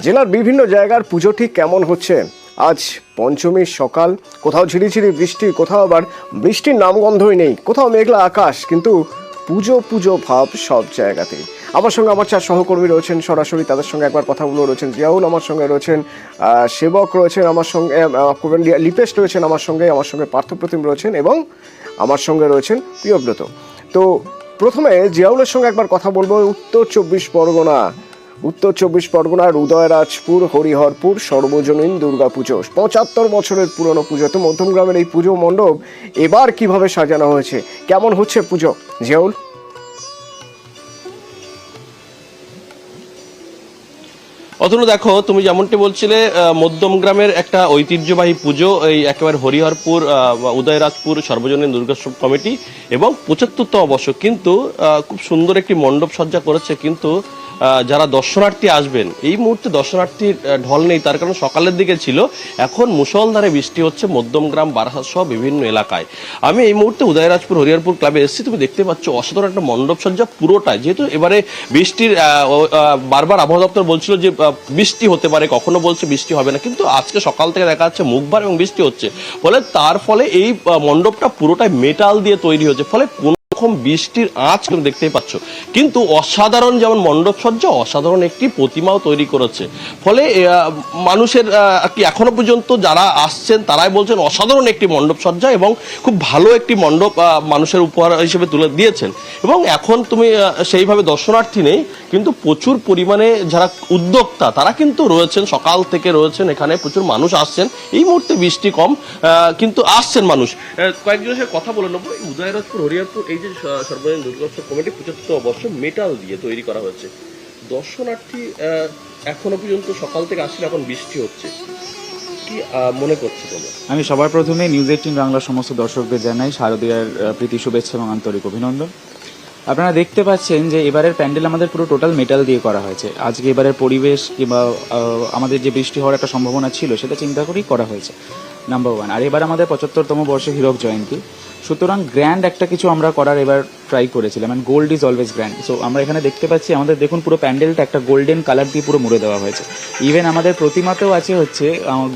জেলার বিভিন্ন জায়গার পুজো ঠিক কেমন হচ্ছে? আজ পঞ্চমীর সকাল, কোথাও ঝিরিঝিরি বৃষ্টি, কোথাও আবার বৃষ্টির নামগন্ধই নেই, কোথাও মেঘলা আকাশ, কিন্তু পুজো পুজো ভাব সব জায়গাতেই। আমার সঙ্গে আমার 4 সহকর্মী রয়েছেন সরাসরি, তাদের সঙ্গে একবার কথা বলে রয়েছেন জিয়াউল, আমার সঙ্গে রয়েছেন সেবক রয়েছেন, আমার সঙ্গে লিপেশ রয়েছেন, আমার সঙ্গে পার্থপ্রতিম রয়েছেন এবং আমার সঙ্গে রয়েছেন প্রিয়ব্রত। তো প্রথমে জিয়াউলের সঙ্গে একবার কথা বলবো। উত্তর চব্বিশ পরগনার উদয়রাজপুর হরিহরপুর সর্বজনীন দুর্গাপুজো, 75 বছরের পুরনো পুজো। তো মধ্যমগ্রামের এই পুজো মণ্ডপ এবার কিভাবে সাজানো হয়েছে, কেমন হচ্ছে পুজো, জিয়াউল? অতনু, দেখো, তুমি যেমনটি বলছিলে, মধ্যমগ্রামের একটা ঐতিহ্যবাহী পুজো, এই একেবারে হরিহরপুর উদয়রাজপুর সর্বজনীন দুর্গোৎসব কমিটি এবং 75তম বর্ষ, কিন্তু খুব সুন্দর একটি মণ্ডপ সজ্জা করেছে। কিন্তু যারা দর্শনার্থী আসবেন, এই মুহূর্তে দর্শনার্থীর ঢল নেই, তার কারণ সকালের দিকে ছিল, এখন মুষলধারে বৃষ্টি হচ্ছে মধ্যমগ্রাম, বারাসাত সহ বিভিন্ন এলাকায়। আমি এই মুহূর্তে উদয়রাজপুর হরিহরপুর ক্লাবে এসেছি। তুমি দেখতে পাচ্ছ অসাধারণ একটা মণ্ডপ সজ্জা পুরোটাই। যেহেতু এবারে বৃষ্টির বারবার আবহাওয়া দপ্তর বলছিল যে বৃষ্টি হতে পারে, কখনো বলছে বৃষ্টি হবে না, কিন্তু আজকে সকাল থেকে দেখা যাচ্ছে মুখবার এবং বৃষ্টি হচ্ছে, তার ফলে এই মণ্ডপটা পুরোটাই মেটাল দিয়ে তৈরি হচ্ছে, ফলে বৃষ্টির আঁচ তুমি দেখতেই পাচ্ছ। কিন্তু অসাধারণ, যেমন মণ্ডপ সজ্জা, অসাধারণ একটি প্রতিমাও তৈরি করেছে। ফলে মানুষের কি এখনো পর্যন্ত যারা আসছেন তারাই বলছেন অসাধারণ একটি মণ্ডপ সজ্জা এবং খুব ভালো একটি মণ্ডপ মানুষের উপহার হিসেবে তুলে দিয়েছেন। এবং এখন তুমি সেইভাবে দর্শনার্থী নেই, কিন্তু প্রচুর পরিমাণে যারা উদ্যোক্তা তারা কিন্তু রয়েছেন, সকাল থেকে রয়েছেন এখানে, প্রচুর মানুষ আসছেন। এই মুহূর্তে বৃষ্টি কম, কিন্তু আসছেন মানুষ। কয়েকজনের সাথে কথা বলে নেবো। উদয়রাজপুর হরিহরপুর এই যে সর্বজনীন দুর্গোৎসব কমিটি 75 বর্ষ মেটাল দিয়ে তৈরি করা হয়েছে। দর্শনার্থী এখনো পর্যন্ত সকাল থেকে আসলে এখন বৃষ্টি হচ্ছে, কি মনে করছে তোমরা? আমি সবার প্রথমে নিউজ 18 বাংলার সমস্ত দর্শকদের জানাই শারদীয়ার প্রীতি শুভেচ্ছা এবং আন্তরিক অভিনন্দন। আপনারা দেখতে পাচ্ছেন যে এবারের প্যান্ডেল আমাদের পুরো টোটাল মেটাল দিয়ে করা হয়েছে। আজকে এবারের পরিবেশ কিংবা আমাদের যে বৃষ্টি হওয়ার একটা সম্ভাবনা ছিল সেটা চিন্তা করেই করা হয়েছে, নাম্বার 1। আর এবার আমাদের 75তম বর্ষে হীরক জয়ন্তী, সুতরাং গ্র্যান্ড একটা কিছু আমরা করার এবার ট্রাই করেছিলাম। And gold is always grand. So আমরা এখানে দেখতে পাচ্ছি আমাদের, দেখুন, পুরো প্যান্ডেলটা একটা গোল্ডেন কালার দিয়ে পুরো মুড়ে দেওয়া হয়েছে। ইভেন আমাদের প্রতিমাতেও আছে হচ্ছে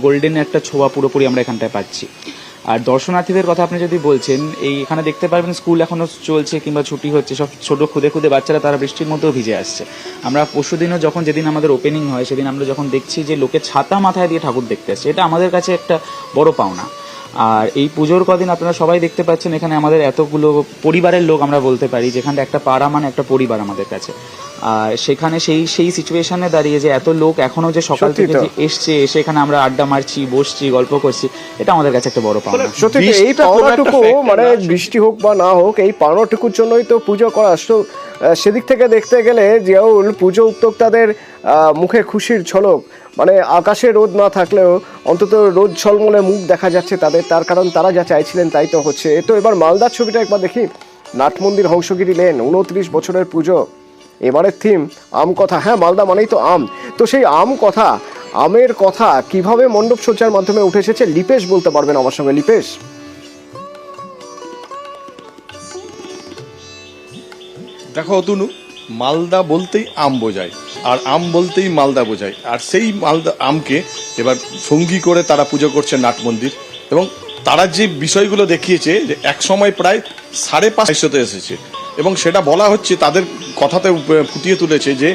গোল্ডেন একটা ছোঁয়া পুরোপুরি আমরা এখানটায় পাচ্ছি। আর দর্শনার্থীদের কথা আপনি যদি বলছেন, এই এখানে দেখতে পারবেন স্কুল এখনো চলছে কিংবা ছুটি হচ্ছে, সব ছোট খুদে বাচ্চারা তারা বৃষ্টির মধ্যেও ভিজে আসছে। আমরা পরশুদিনও যেদিন আমাদের ওপেনিং হয় সেদিন আমরা যখন দেখছি যে লোকে ছাতা মাথায় দিয়ে ঠাকুর দেখতে আসছে, এটা আমাদের কাছে একটা বড় পাওনা। আর এই পুজোর কদিন আপনারা সবাই দেখতে পাচ্ছেন এখানে আমাদের এতগুলো পরিবারের লোক, আমরা বলতে পারি যেখানে একটা পাড়া মানে একটা পরিবার আমাদের কাছে। আর সেখানে সেই সিচুয়েশনে দাঁড়িয়ে যে এত লোক এখনো যে সকাল থেকে যে এসছে, সেখানে আমরা আড্ডা মারছি, বসছি, গল্প করছি, এটা আমাদের কাছে একটা বড় পাওনা। সত্যি এই পাওনাটুকু, মানে বৃষ্টি হোক বা না হোক, এই পাওনাটুকুর জন্যই তো পুজো করা। সেদিক থেকে দেখতে গেলে জিয়াউল, পুজো উদ্যোক্তাদের মুখে খুশির ঝলক, মানে আকাশে রোদ না থাকলেও অন্তত রোদ ঝলমলে মুখ দেখা যাচ্ছে তাদের, তার কারণ তারা যা চাইছিলেন তাই তো হচ্ছে। তো এবার মালদার ছবিটা একবার দেখি। নাট মন্দির, হংসগিরি লেন, 29 বছরের পুজো, এবারের থিম আম কথা। হ্যাঁ, মালদা মানেই তো আম। তো সেই আমের কথা কিভাবে মণ্ডপ সজ্জার মাধ্যমে উঠে এসেছে, লিপেশ বলতে পারবেন আমার সঙ্গে। লিপেশ, দেখো অতনু, মালদা বলতেই আম বোঝায়, আর আম বলতেই মালদা বোঝায়। আর সেই মালদা আমকে এবার সঙ্গী করে তারা পুজো করছে নাট মন্দির। এবং তারা যে বিষয়গুলো দেখিয়েছে, যে এক সময় প্রায় 550 এসেছে, এবং সেটা বলা হচ্ছে, তাদের কথাতে ফুটিয়ে তুলেছে যে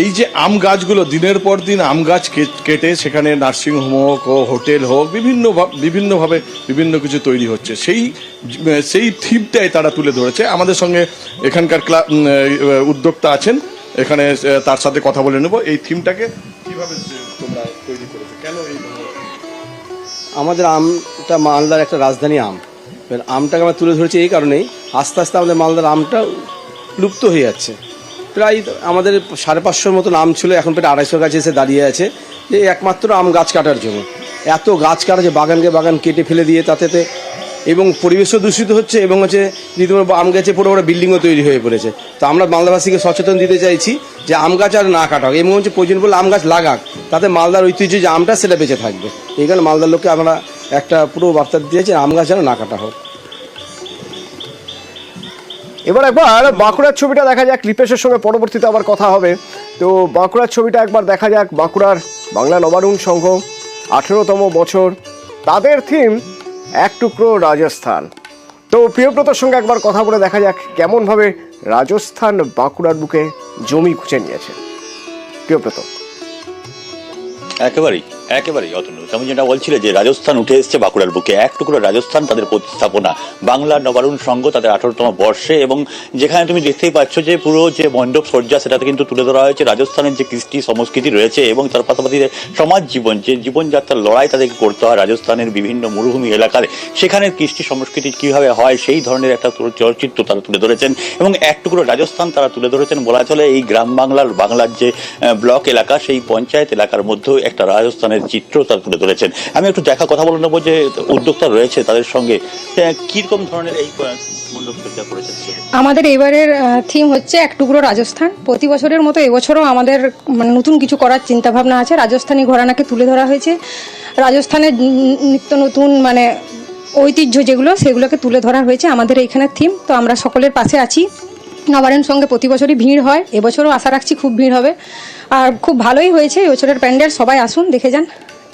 এই যে আম গাছগুলো দিনের পর দিন আম গাছ কেটে সেখানে নার্সিংহোম হোক ও হোটেল হোক, বিভিন্নভাবে বিভিন্ন কিছু তৈরি হচ্ছে, সেই থিমটাই তারা তুলে ধরেছে। আমাদের সঙ্গে এখানকার উদ্যোক্তা আছেন, এখানে তার সাথে কথা বলে নেব। এই থিমটাকে কিভাবে তোমরা তৈরি করেছো, কেন এই? আমাদের আমটা মালদার একটা রাজধানী আম, আমটাকে আমরা তুলে ধরেছি এই কারণেই, আস্তে আস্তে আমাদের মালদার আমটা লুপ্ত হয়ে যাচ্ছে। প্রায় আমাদের 550 মতন আম ছিল, এখন প্রায় 250 কাছে এসে দাঁড়িয়ে আছে, যে একমাত্র আম গাছ কাটার জন্য। এত গাছ কাটা, যে বাগান কেটে ফেলে দিয়ে তাতে এবং পরিবেশও দূষিত হচ্ছে, এবং হচ্ছে রীতিমতো আম গাছে বড় বড় বিল্ডিংও তৈরি হয়ে পড়েছে। তো আমরা মালদাবাসীকে সচেতন দিতে চাইছি যে আম গাছ আর না কাটা হোক, এবং হচ্ছে প্রয়োজন বলে আম গাছ লাগাক, তাতে মালদার ঐতিহ্য যে আমটা সেটা বেঁচে থাকবে। এই কারণে মালদার লোককে আমরা একটা পুরো বার্তা দিতে চাইছি, আম গাছ যেন না কাটা হোক। এবার একবার বাঁকুড়ার ছবিটা দেখা যাক, লিপেশের সঙ্গে পরবর্তীতে আবার কথা হবে। তো বাঁকুড়ার ছবিটা একবার দেখা যাক। বাঁকুড়ার বাংলা নবারুণ সংঘ 18তম বছর, তাদের থিম এক টুকরো রাজস্থান। তো প্রিয়ব্রতর সঙ্গে একবার কথা বলে দেখা যাক কেমনভাবে রাজস্থান বাঁকুড়ার বুকে জমি খুঁজে নিয়েছে। প্রিয়ব্রত। একেবারেই অতনু, তুমি যেটা বলছিলে যে রাজস্থান উঠে এসছে বাঁকুড়ার বুকে, এক টুকরো রাজস্থান তাদের প্রতিস্থাপনা, বাংলা নবারুণ সংঘ তাদের 18তম বর্ষে, এবং যেখানে তুমি দেখতেই পাচ্ছ যে পুরো যে মণ্ডপ সজ্জা সেটাতে কিন্তু তুলে ধরা হয়েছে রাজস্থানের যে কৃষ্টি সংস্কৃতি রয়েছে, এবং তার পাশাপাশি সমাজ জীবন, যে জীবনযাত্রার লড়াই তাদেরকে করতে হয় রাজস্থানের বিভিন্ন মরুভূমি এলাকায়, সেখানের কৃষ্টি সংস্কৃতি কিভাবে হয় সেই ধরনের একটা চলচ্চিত্র তারা তুলে ধরেছেন। এবং এক টুকরো রাজস্থান তারা তুলে ধরেছেন বলা চলে এই গ্রাম বাংলার যে ব্লক এলাকা, সেই পঞ্চায়েত এলাকার মধ্যেও একটা রাজস্থানের চিত্র তারা তুলে ধরেছেন। আমি একটু কথা বলে নেবো যে উদ্যোক্তা রয়েছে তাদের সঙ্গে, কিরকম ধরনের এই মণ্ডপ সজ্জা করেছেন। আমাদের এবারের থিম হচ্ছে এক টুকরো রাজস্থান। প্রতি বছরের মতো এবছরও আমাদের মানে নতুন কিছু করার চিন্তা ভাবনা আছে। রাজস্থানী ঘরানাকে তুলে ধরা হয়েছে, রাজস্থানের নিত্য নতুন মানে ঐতিহ্য যেগুলো সেগুলোকে তুলে ধরা হয়েছে আমাদের এইখানের থিম। তো আমরা সকলের পাশে আছি। নবারুণ সঙ্গে প্রতি বছরই ভিড় হয়, এবছরও আশা রাখছি খুব ভিড় হবে, আর খুব ভালোই হয়েছে এবছরের প্যান্ডেল। সবাই আসুন, দেখে যান,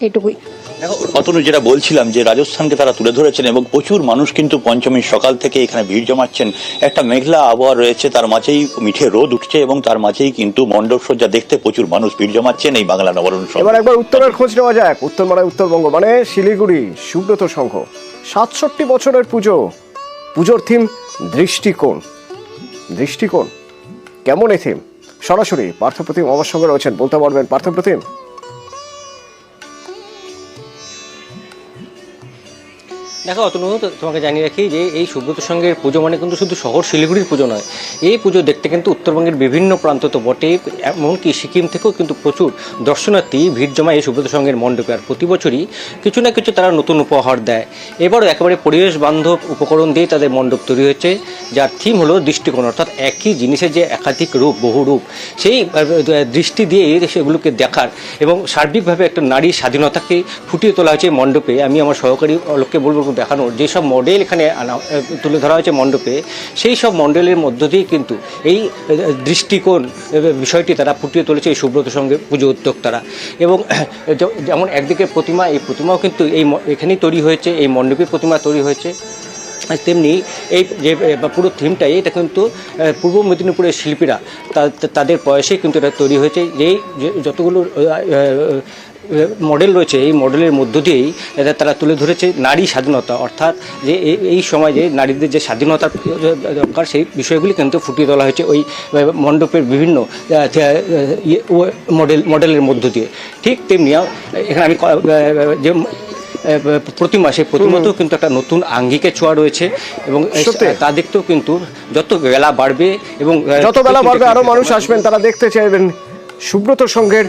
এইটুকুই। দেখো অতনু, যেটা বলছিলাম যে রাজস্থানকে তারা তুলে ধরেছেন এবং প্রচুর মানুষ কিন্তু পঞ্চমীর সকাল থেকে এখানে ভিড় জমাচ্ছেন। একটা মেঘলা আবহাওয়া রয়েছে, তার মাঝেই মিঠে রোদ উঠছে এবং তার মাঝেই কিন্তু মণ্ডপ সজ্জা দেখতে প্রচুর মানুষ ভিড় জমাচ্ছেন এই বাংলা নবারুণ সংঘ। এবার একবার উত্তরের খোঁজ নেওয়া যাক। উত্তর মানে উত্তরবঙ্গ, মানে শিলিগুড়ি সুব্রত সংঘ 67 বছরের পুজোর থিম দৃষ্টিকোণ। দৃষ্টিকোণ কেমন এই থিম? সরাসরি পার্থপ্রতিম আমার সঙ্গে রয়েছেন, বলতে পারবেন পার্থপ্রতিম? দেখো অতনু, তোমাকে জানিয়ে রাখি যে এই সুব্রত সংঘের পুজো মানে কিন্তু শুধু শহর শিলিগুড়ির পুজো নয়। এই পুজো দেখতে কিন্তু উত্তরবঙ্গের বিভিন্ন প্রান্ত তো বটে, এমনকি সিকিম থেকেও কিন্তু প্রচুর দর্শনার্থী ভিড় জমায় এই সুব্রত সংঘের মণ্ডপে। আর প্রতি বছরই কিছু না কিছু তারা নতুন উপহার দেয়। এবারও একেবারে পরিবেশ বান্ধব উপকরণ দিয়ে তাদের মণ্ডপ তৈরি হয়েছে, যার থিম হলো দৃষ্টিকোণ। অর্থাৎ একই জিনিসের যে একাধিক রূপ, বহু রূপ, সেই দৃষ্টি দিয়ে সেগুলোকে দেখার এবং সার্বিকভাবে একটা নারীর স্বাধীনতাকে ফুটিয়ে তোলা হয়েছে মণ্ডপে। আমি আমার সহকারী লোককে বলবো দেখানোর, যেসব মডেল এখানে তুলে ধরা হয়েছে মণ্ডপে, সেই সব মডেলের মধ্য দিয়ে কিন্তু এই দৃষ্টিকোণ বিষয়টি তারা ফুটিয়ে তুলেছে এই সুব্রত সংঘের পুজো উদ্যোক্তারা। এবং যেমন একদিকে প্রতিমা, এই প্রতিমাও কিন্তু এখানেই তৈরি হয়েছে, এই মণ্ডপে প্রতিমা তৈরি হয়েছে। তেমনি এই যে পুরো থিমটাই, এটা কিন্তু পূর্ব মেদিনীপুরের শিল্পীরা তাদের প্রয়াসেই কিন্তু এটা তৈরি হয়েছে। যেই যতগুলো মডেল রয়েছে, এই মডেলের মধ্য দিয়েই তারা তুলে ধরেছে নারী স্বাধীনতা। অর্থাৎ যে এই সময় যে নারীদের যে স্বাধীনতার দরকার, সেই বিষয়গুলি কিন্তু ফুটিয়ে তোলা হয়েছে ওই মণ্ডপের বিভিন্ন মডেলের মধ্য দিয়ে। ঠিক তেমনি এখানে আমি যে প্রতিমা, সেই প্রতিমাতেও কিন্তু একটা নতুন আঙ্গিকের ছোঁয়া রয়েছে এবং তা দেখতেও কিন্তু যত বেলা বাড়বে এবং যত বেলা বাড়বে আরো মানুষ আসবেন, তারা দেখতে চাইবেন সুব্রত সংঘের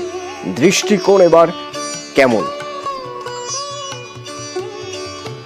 দৃষ্টিকোণ এবার কেমন।